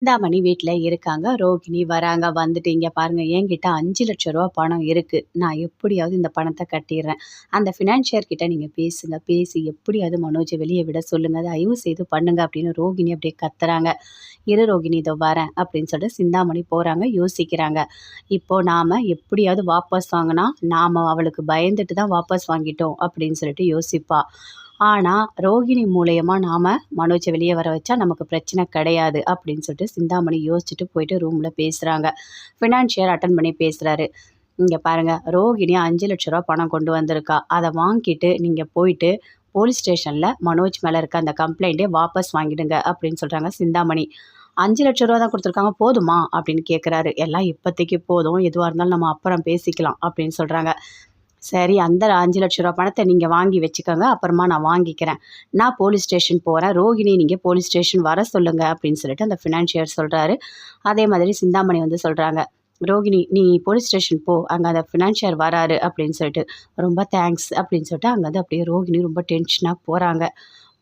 சிந்தாமணி வீட்ல இருக்காங்க. ரோகிணி வராங்க. வந்துட்டு இங்க பாருங்க என்கிட்ட ரூ. 5,00,000 பணம் இருக்கு. நான் எப்படியாவது இந்த பணத்த கட்டிர்றேன். அந்த ஃபினான்ஷியர் கிட்ட நீங்க பேசுங்க. பேசி எப்படியாவது மனோஜ வெளிய விட சொல்லுங்க. தயவு செய்து பண்ணுங்க அப்படின்னு ரோகிணி அப்படியே கத்துறாங்க. இரு ரோகிணி இதோ வரேன் அப்படின்னு சொல்லிட்டு சிந்தாமணி போறாங்க. யோசிக்கிறாங்க. இப்போ நாம எப்படியாவது வாபஸ் வாங்குனா, நாம அவளுக்கு பயந்துட்டு தான் வாபஸ் வாங்கிட்டோம் அப்படின்னு சொல்லிட்டு யோசிப்பா. ஆனா, ரோகிணி மூலியமா நாம மனோஜ வெளிய வர வச்சா நமக்கு பிரச்சனை கிடையாது அப்படின்னு சொல்லிட்டு சிந்தாமணி யோசிச்சுட்டு போயிட்டு ரூம்ல பேசுறாங்க. ஃபினான்ஷியர் அட்டெண்ட் பண்ணி பேசுறாரு. இங்க பாருங்க ரோகிணி ரூ. 5,00,000 பணம் கொண்டு வந்திருக்கா. அத வாங்கிட்டு நீங்க போயிட்டு போலீஸ் ஸ்டேஷன்ல மனோஜ் மேல இருக்க அந்த கம்ப்ளைண்ட்டே வாபஸ் வாங்கிடுங்க அப்படின்னு சொல்றாங்க சிந்தாமணி. ரூ. 5,00,000 தான் குடுத்துருக்காங்க போதுமா? அப்படின்னு கேட்குறாரு. எல்லாம் இப்போதைக்கு போதும். எதுவா இருந்தாலும் நம்ம அப்புறம் பேசிக்கலாம் அப்படின்னு சொல்றாங்க. சரி அந்த ரூ. 5,00,000 பணத்த நீங்க வாங்கி வச்சுக்கோங்க. அப்புறமா நான் வாங்கிக்கிறேன். நான் போலீஸ் ஸ்டேஷன் போறேன். ரோகிணி நீங்க போலீஸ் ஸ்டேஷன் வர சொல்லுங்க அப்படின்னு சொல்லிட்டு அந்த ஃபினான்ஷியர் சொல்றாரு. அதே மாதிரி சிந்தாமணி வந்து சொல்றாங்க. ரோகிணி நீ போலீஸ் ஸ்டேஷன் போ. அங்க அந்த ஃபினான்ஷியர் வராரு அப்படின்னு சொல்லிட்டு. ரொம்ப தேங்க்ஸ் அப்படின்னு சொல்லிட்டு அங்கருந்து அப்படியே ரோகிணி ரொம்ப டென்ஷனா போறாங்க.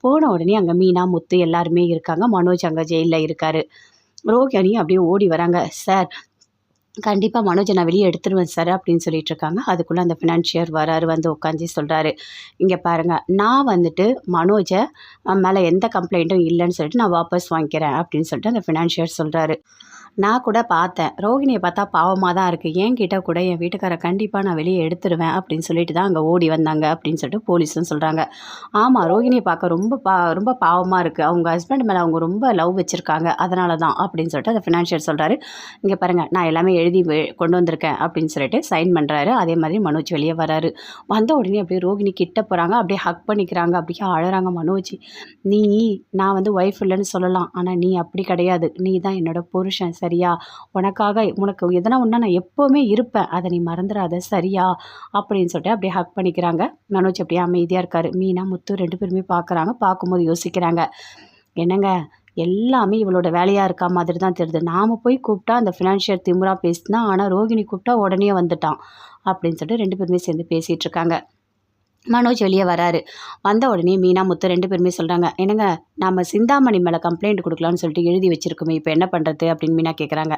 போன உடனே அங்க மீனா, முத்து எல்லாருமே இருக்காங்க. மனோஜ் அங்க ஜெயில்ல இருக்காரு. ரோகிணி அப்படியே ஓடி வராங்க. சார் கண்டிப்பா மனோஜ நான் வெளிய எடுத்துருவேன் சார் அப்படின்னு சொல்லிட்டு இருக்காங்க. அதுக்குள்ள அந்த ஃபினான்ஷியர் வராரு. வந்து உட்காந்து சொல்றாரு. இங்க பாருங்க நான் வந்துட்டு மனோஜ மேல எந்த கம்ப்ளைண்ட்டும் இல்லன்னு சொல்லிட்டு நான் வாபஸ் வாங்கிக்கிறேன் அப்படின்னு சொல்லிட்டு அந்த ஃபினான்ஷியர் சொல்றாரு. நான் கூட பார்த்தேன். ரோகிணிய பார்த்தா பாவமா தான் இருக்கு. என்கிட்ட கூட என் வீட்டுக்காரர் கண்டிப்பா நான் வெளிய எடுத்துருவேன் அப்படின்னு சொல்லிட்டு தான் அங்க ஓடி வந்தாங்க அப்படின்னு சொல்லிட்டு போலீஸும் சொல்றாங்க. ஆமா ரோகிணிய பார்க்க ரொம்ப பாவமா இருக்கு. அவங்க ஹஸ்பண்ட் மேல அவங்க ரொம்ப லவ் வச்சிருக்காங்க. அதனால தான் அப்படின்னு சொல்லிட்டு அந்த ஃபினான்ஷியர் சொல்றாரு. இங்க பாருங்க நான் எல்லாமே எழுதி கொண்டு வந்திருக்கேன் அப்படின்னு சொல்லிட்டு சைன் பண்றாரு. அதே மாதிரி மனோஜ் வெளிய வராரு. வந்த உடனே அப்படியே ரோகிணி கிட்ட போறாங்க. அப்படியே ஹக் பண்ணிக்கிறாங்க. அப்படியே அழறாங்க மனோஜ். நீ நான் வந்து ஒய்ஃப் இல்லைன்னு சொல்லலாம். ஆனா நீ அப்படி கிடையாது. நீ தான் என்னோட புருஷன் சரியா? உனக்கு எதனா ஒண்ணா நான் எப்பவுமே இருப்பேன். அத நீ மறந்துறாத சரியா? அப்படின்னு சொல்லிட்டு அப்படியே ஹக் பண்ணிக்கிறாங்க. மனோஜ் அப்படியே அமைதியா இருக்காரு. மீனா, முத்து 2 பேருமே பார்க்குறாங்க. பார்க்கும்போது யோசிக்கிறாங்க. என்னங்க எல்லாமே இவளோட வேலையா இருக்கா மாதிரி தான் தெரியுது. நாம போய் கூப்பிட்டா அந்த ஃபினான்ஷியர் திமிரா பேசினா, ஆனா ரோகிணி கூப்பிட்டா உடனே வந்துட்டான். அப்படின்னு சொல்லிட்டு 2 பேருமே சேர்ந்து பேசிட்டு இருக்காங்க. மனோஜ் வெளியே வராரு. வந்த உடனே மீனா, முத்து 2 பேருமே சொல்றாங்க. என்னங்க நம்ம சிந்தாமணி மேல கம்ப்ளைண்ட் குடுக்கலாம்னு சொல்லிட்டு எழுதி வச்சிருக்கோமே. இப்ப என்ன பண்றது? அப்படின்னு மீனா கேட்குறாங்க.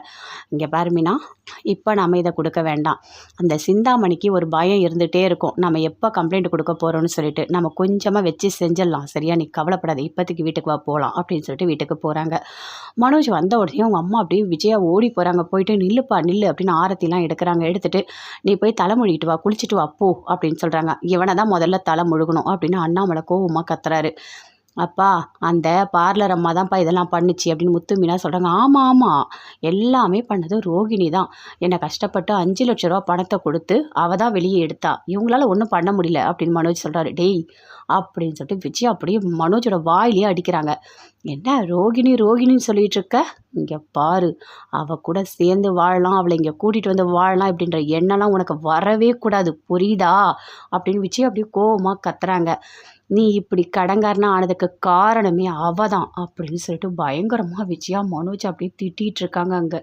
இங்க பாரு மீனா, இப்ப நாம இத குடுக்க வேண்டாம். அந்த சிந்தாமணிக்கு ஒரு பயம் இருந்துட்டே இருக்கும். நம்ம எப்ப கம்ப்ளைண்ட் குடுக்க போறோம்னு சொல்லிட்டு. நம்ம கொஞ்சமா வச்சு செஞ்சிடலாம். சரியா? நீ கவலைப்படாத. இப்போதைக்கு வீட்டுக்கு வா போலாம் அப்படின்னு சொல்லிட்டு வீட்டுக்கு போறாங்க. மனோஜ் வந்த உடனே அவங்க அம்மா அப்படியே விஜயா ஓடி போறாங்க. போயிட்டு நில்லுப்பா நில்லு அப்படின்னு ஆரத்திலாம் எடுக்கிறாங்க. எடுத்துட்டு நீ போய் தலை மொழிகிட்டு வா, குளிச்சுட்டு வா போ அப்படின்னு சொல்றாங்க. இவனை தான் முதல்ல தலை முழுகணும் அப்படின்னு அண்ணாமலை கோவமா கத்துறாரு. அப்பா அந்த பார்லர் அம்மா தான்ப்பா இதெல்லாம் பண்ணுச்சு அப்படின்னு முத்து மீனா சொல்கிறாங்க. ஆமாம் ஆமாம் எல்லாமே பண்ணது ரோகிணி தான். என்னை கஷ்டப்பட்டு 5,00,000 பணத்தை கொடுத்து அவள் தான் வெளியே எடுத்தா. இவங்களால ஒன்றும் பண்ண முடியல அப்படின்னு மனோஜ் சொல்கிறாரு. டேய் அப்படின்னு சொல்லிட்டு விஜயா அப்படியே மனோஜோட வாயிலேயே அடிக்கிறாங்க. என்ன ரோகிணி ரோகிணின்னு சொல்லிட்டு இருக்க? இங்கே பாரு அவள் கூட சேர்ந்து வாழலாம், அவளை இங்கே கூட்டிகிட்டு வந்து வாழலாம் இப்படின்ற எண்ணம்லாம் உனக்கு வரவே கூடாது புரியுதா? அப்படின்னு விஜயா அப்படியே கோவமாக கத்துறாங்க. நீ இப்படி கடங்காரனா ஆனதுக்கு காரணமே அவ தான் அப்படின்னு சொல்லிட்டு பயங்கரமாக விஜயா மனோஜ் அப்படியே திட்டிகிட்டு இருக்காங்க அங்கே.